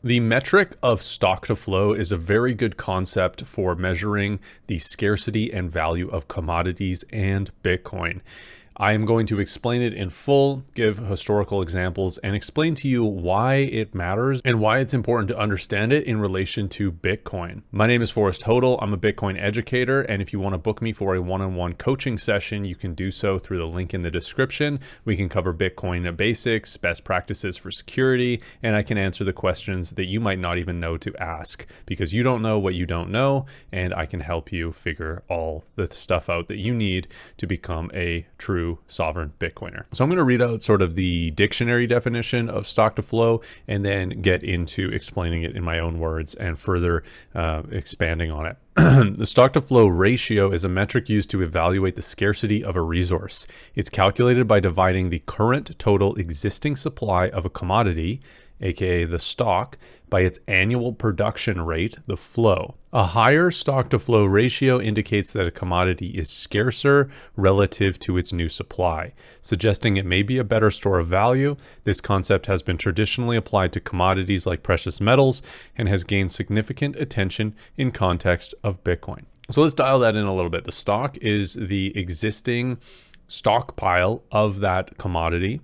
The metric of stock to flow is a very good concept for measuring the scarcity and value of commodities and Bitcoin. I am going to explain it in full, give historical examples, and explain to you why it matters and why it's important to understand it in relation to Bitcoin. My name is Forrest Hodel. I'm a Bitcoin educator, and if you want to book me for a one-on-one coaching session, you can do so through the link in the description. We can cover Bitcoin basics, best practices for security, and I can answer the questions that you might not even know to ask because you don't know what you don't know, and I can help you figure all the stuff out that you need to become a true sovereign Bitcoiner. So I'm going to read out sort of the dictionary definition of stock to flow and then get into explaining it in my own words and further expanding on it. The stock to flow ratio is a metric used to evaluate the scarcity of a resource. It's calculated by dividing the current total existing supply of a commodity, aka the stock, by its annual production rate, the flow. A higher stock to flow ratio indicates that a commodity is scarcer relative to its new supply, suggesting it may be a better store of value. This concept has been traditionally applied to commodities like precious metals and has gained significant attention in context of Bitcoin. So let's dial that in a little bit. The stock is the existing stockpile of that commodity.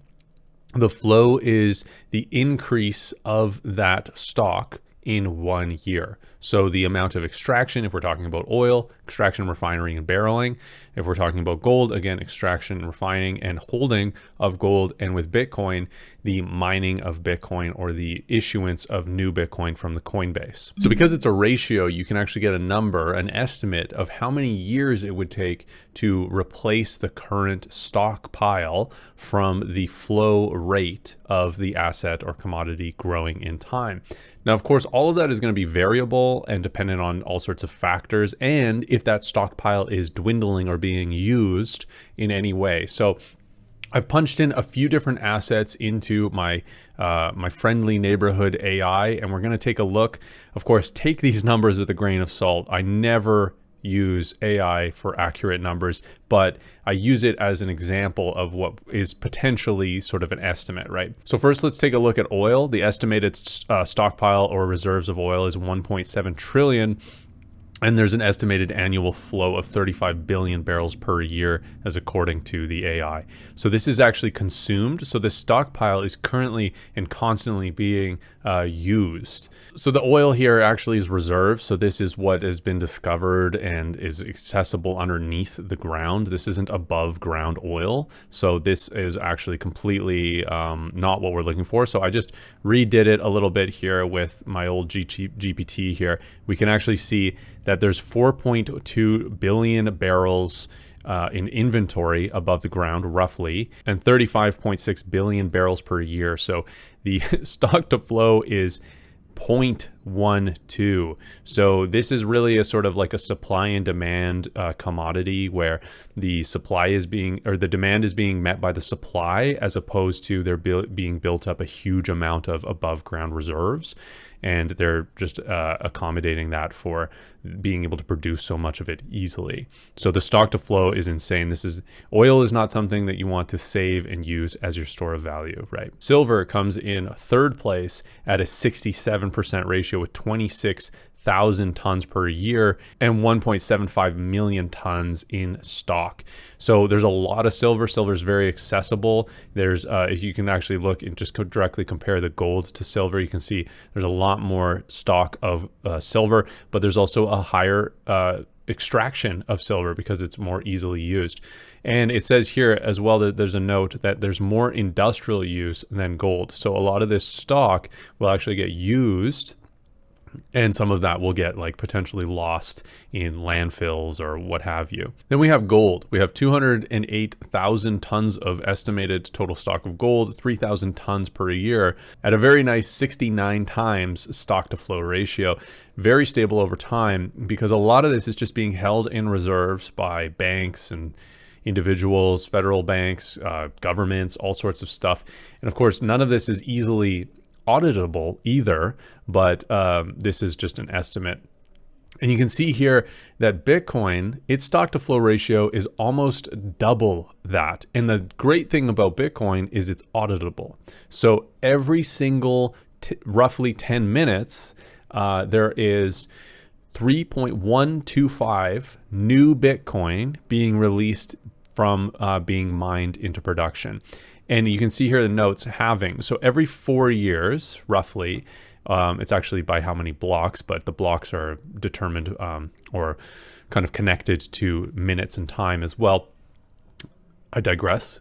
The flow is the increase of that stock in 1 year. So the amount of extraction, if we're talking about oil, extraction, refining, and barreling. If we're talking about gold, again, extraction, refining, and holding of gold. And with Bitcoin, the mining of Bitcoin or the issuance of new Bitcoin from the Coinbase. So because it's a ratio, you can actually get a number, an estimate of how many years it would take to replace the current stockpile from the flow rate of the asset or commodity growing in time. Now, of course, all of that is going to be variable and dependent on all sorts of factors, and if that stockpile is dwindling or being used in any way. So I've punched in a few different assets into my friendly neighborhood AI, and we're going to take a look. Of course, take these numbers with a grain of salt. I never use AI for accurate numbers, but I use it as an example of what is potentially sort of an estimate, right? So first, let's take a look at oil. The estimated stockpile or reserves of oil is 1.7 trillion. And there's an estimated annual flow of 35 billion barrels per year, as according to the AI. So this is actually consumed. So this stockpile is currently and constantly being used. So the oil here actually is reserves. So this is what has been discovered and is accessible underneath the ground. This isn't above ground oil. So this is actually completely not what we're looking for. So I just redid it a little bit here with my old GPT here. We can actually see that there's 4.2 billion barrels in inventory above the ground, roughly, and 35.6 billion barrels per year. So the stock to flow is 0.12. So this is really a sort of like a supply and demand commodity where the supply is being, or the demand is being met by the supply, as opposed to there being built up a huge amount of above ground reserves. And they're just accommodating that for being able to produce so much of it easily. So the stock to flow is insane. Oil is not something that you want to save and use as your store of value, right? Silver comes in third place at a 67% ratio with 26,000 tons per year and 1.75 million tons in stock. So there's a lot of silver. Silver is very accessible. There's, if you can actually look and just directly compare the gold to silver, you can see there's a lot more stock of silver, but there's also a higher extraction of silver because it's more easily used. And it says here as well that there's a note that there's more industrial use than gold. So a lot of this stock will actually get used, and some of that will get like potentially lost in landfills or what have you. Then we have gold. We have 208,000 tons of estimated total stock of gold, 3,000 tons per year at a very nice 69 times stock to flow ratio. Very stable over time because a lot of this is just being held in reserves by banks and individuals, federal banks, governments, all sorts of stuff. And of course, none of this is easily auditable either, but this is just an estimate. And you can see here that Bitcoin, its stock to flow ratio is almost double that. And the great thing about Bitcoin is it's auditable. So every single roughly 10 minutes, there is 3.125 new Bitcoin being released from being mined into production. And you can see here the notes halving. So every 4 years, roughly, it's actually by how many blocks, but the blocks are determined or kind of connected to minutes and time as well. I digress.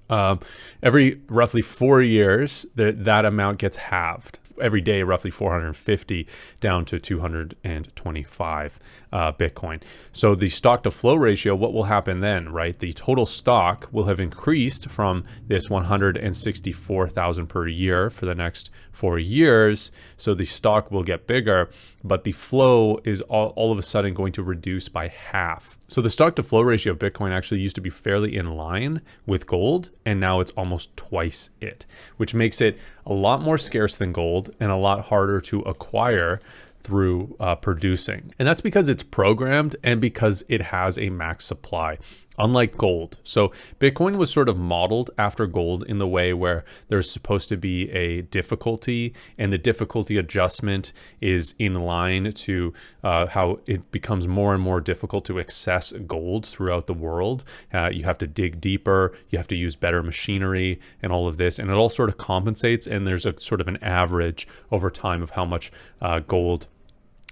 Every roughly 4 years, that amount gets halved. Every day, roughly 450 down to 225 Bitcoin. So the stock to flow ratio, what will happen then, right? The total stock will have increased from this 164,000 per year for the next 4 years. So the stock will get bigger, but the flow is all of a sudden going to reduce by half. So the stock to flow ratio of Bitcoin actually used to be fairly in line with gold, and now it's almost twice it, which makes it a lot more scarce than gold and a lot harder to acquire through producing. And that's because it's programmed and because it has a max supply, unlike gold. So Bitcoin was sort of modeled after gold in the way where there's supposed to be a difficulty, and the difficulty adjustment is in line to how it becomes more and more difficult to access gold throughout the world. You have to dig deeper, you have to use better machinery and all of this, and it all sort of compensates, and there's a sort of an average over time of how much gold,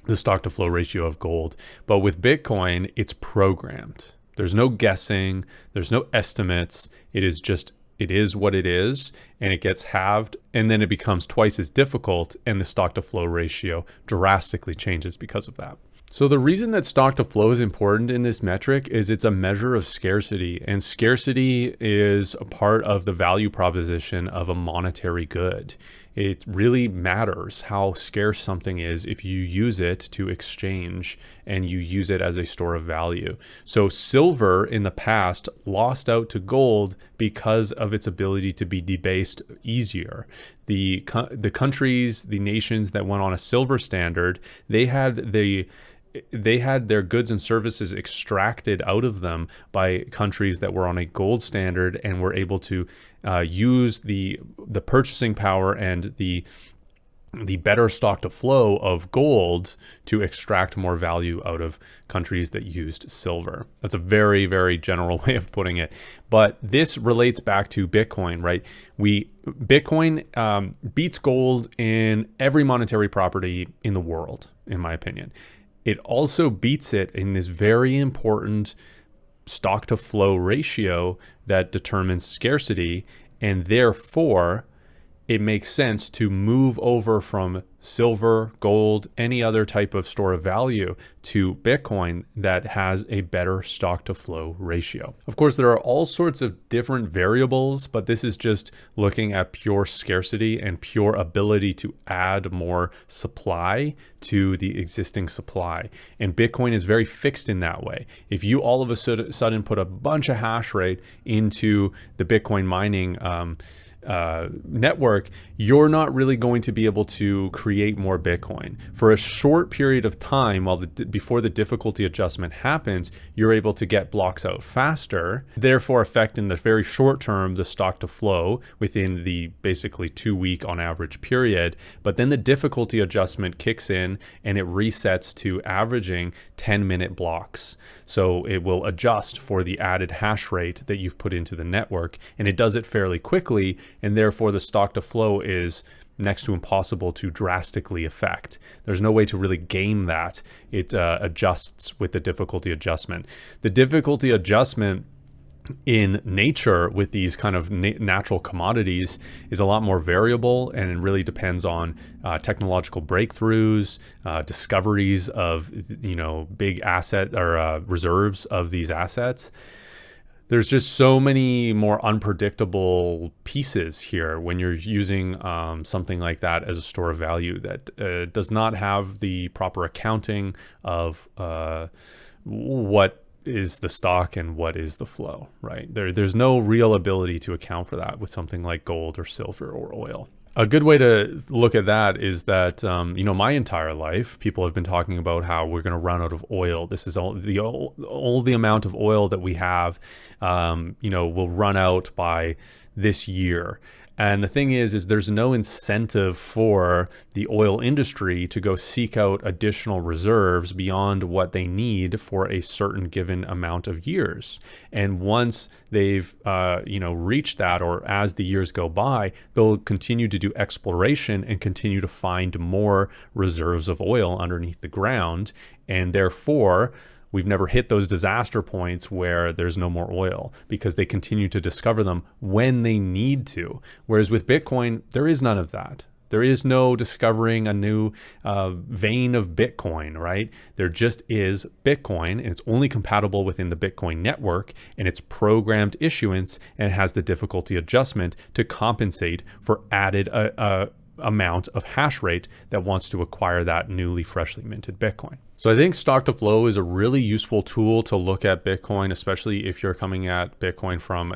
the stock to flow ratio of gold. But with Bitcoin, it's programmed. There's no guessing, there's no estimates. It is what it is, and it gets halved, and then it becomes twice as difficult, and the stock to flow ratio drastically changes because of that. So the reason that stock to flow is important in this metric is it's a measure of scarcity, and scarcity is a part of the value proposition of a monetary good. It really matters how scarce something is if you use it to exchange and you use it as a store of value. So silver in the past lost out to gold because of its ability to be debased easier. The countries, the nations that went on a silver standard, they had their goods and services extracted out of them by countries that were on a gold standard and were able to use the purchasing power and the better stock to flow of gold to extract more value out of countries that used silver. That's a very, very general way of putting it. But this relates back to Bitcoin, right? Bitcoin beats gold in every monetary property in the world, in my opinion. It also beats it in this very important stock to flow ratio that determines scarcity, and therefore it makes sense to move over from silver, gold, any other type of store of value to Bitcoin that has a better stock to flow ratio. Of course, there are all sorts of different variables, but this is just looking at pure scarcity and pure ability to add more supply to the existing supply. And Bitcoin is very fixed in that way. If you all of a sudden put a bunch of hash rate into the Bitcoin mining network, you're not really going to be able to create more Bitcoin. For a short period of time, before the difficulty adjustment happens, you're able to get blocks out faster, therefore affecting the very short term, the stock to flow within the basically 2-week on average period. But then the difficulty adjustment kicks in and it resets to averaging 10-minute blocks. So it will adjust for the added hash rate that you've put into the network, and it does it fairly quickly, and therefore the stock to flow is next to impossible to drastically affect. There's no way to really game that. It adjusts with the difficulty adjustment. The difficulty adjustment in nature with these kind of natural commodities is a lot more variable, and it really depends on technological breakthroughs, discoveries of big asset or reserves of these assets. There's just so many more unpredictable pieces here when you're using something like that as a store of value that does not have the proper accounting of what is the stock and what is the flow, right? There's no real ability to account for that with something like gold or silver or oil. A good way to look at that is that, my entire life, people have been talking about how we're going to run out of oil. This is all the amount of oil that we have, will run out by this year. And the thing is there's no incentive for the oil industry to go seek out additional reserves beyond what they need for a certain given amount of years. And once they've reached that, or as the years go by, they'll continue to do exploration and continue to find more reserves of oil underneath the ground. And therefore, we've never hit those disaster points where there's no more oil, because they continue to discover them when they need to. Whereas with Bitcoin, there is none of that. There is no discovering a new vein of Bitcoin, right? There just is Bitcoin, and it's only compatible within the Bitcoin network, and it's programmed issuance, and it has the difficulty adjustment to compensate for added amount of hash rate that wants to acquire that newly freshly minted Bitcoin. So I think stock to flow is a really useful tool to look at Bitcoin, especially if you're coming at Bitcoin from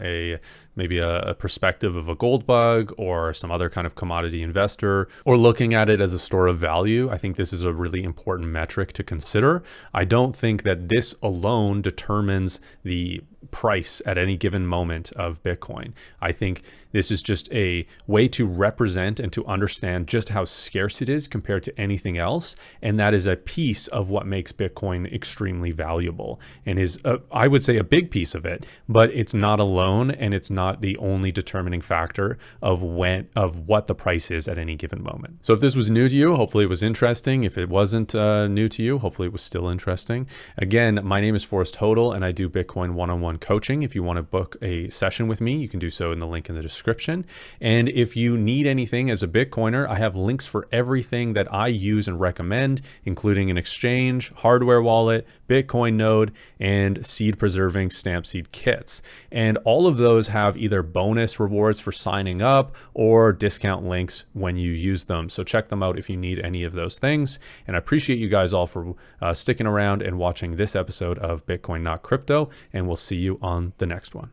maybe a perspective of a gold bug or some other kind of commodity investor, or looking at it as a store of value. I think this is a really important metric to consider. I don't think that this alone determines the price at any given moment of Bitcoin. I think this is just a way to represent and to understand just how scarce it is compared to anything else. And that is a piece of what makes Bitcoin extremely valuable, and is, I would say, a big piece of it, but it's not alone, and it's not the only determining factor of what the price is at any given moment. So if this was new to you, hopefully it was interesting. If it wasn't new to you, hopefully it was still interesting. Again, my name is Forrest Hodel, and I do Bitcoin one-on-one coaching. If you want to book a session with me, you can do so in the link in the description. And if you need anything as a Bitcoiner, I have links for everything that I use and recommend, including an exchange, hardware wallet, Bitcoin node, and seed preserving Stampseed kits. And all of those have either bonus rewards for signing up or discount links when you use them. So check them out if you need any of those things. And I appreciate you guys all for sticking around and watching this episode of Bitcoin Not Crypto, and we'll see you on the next one.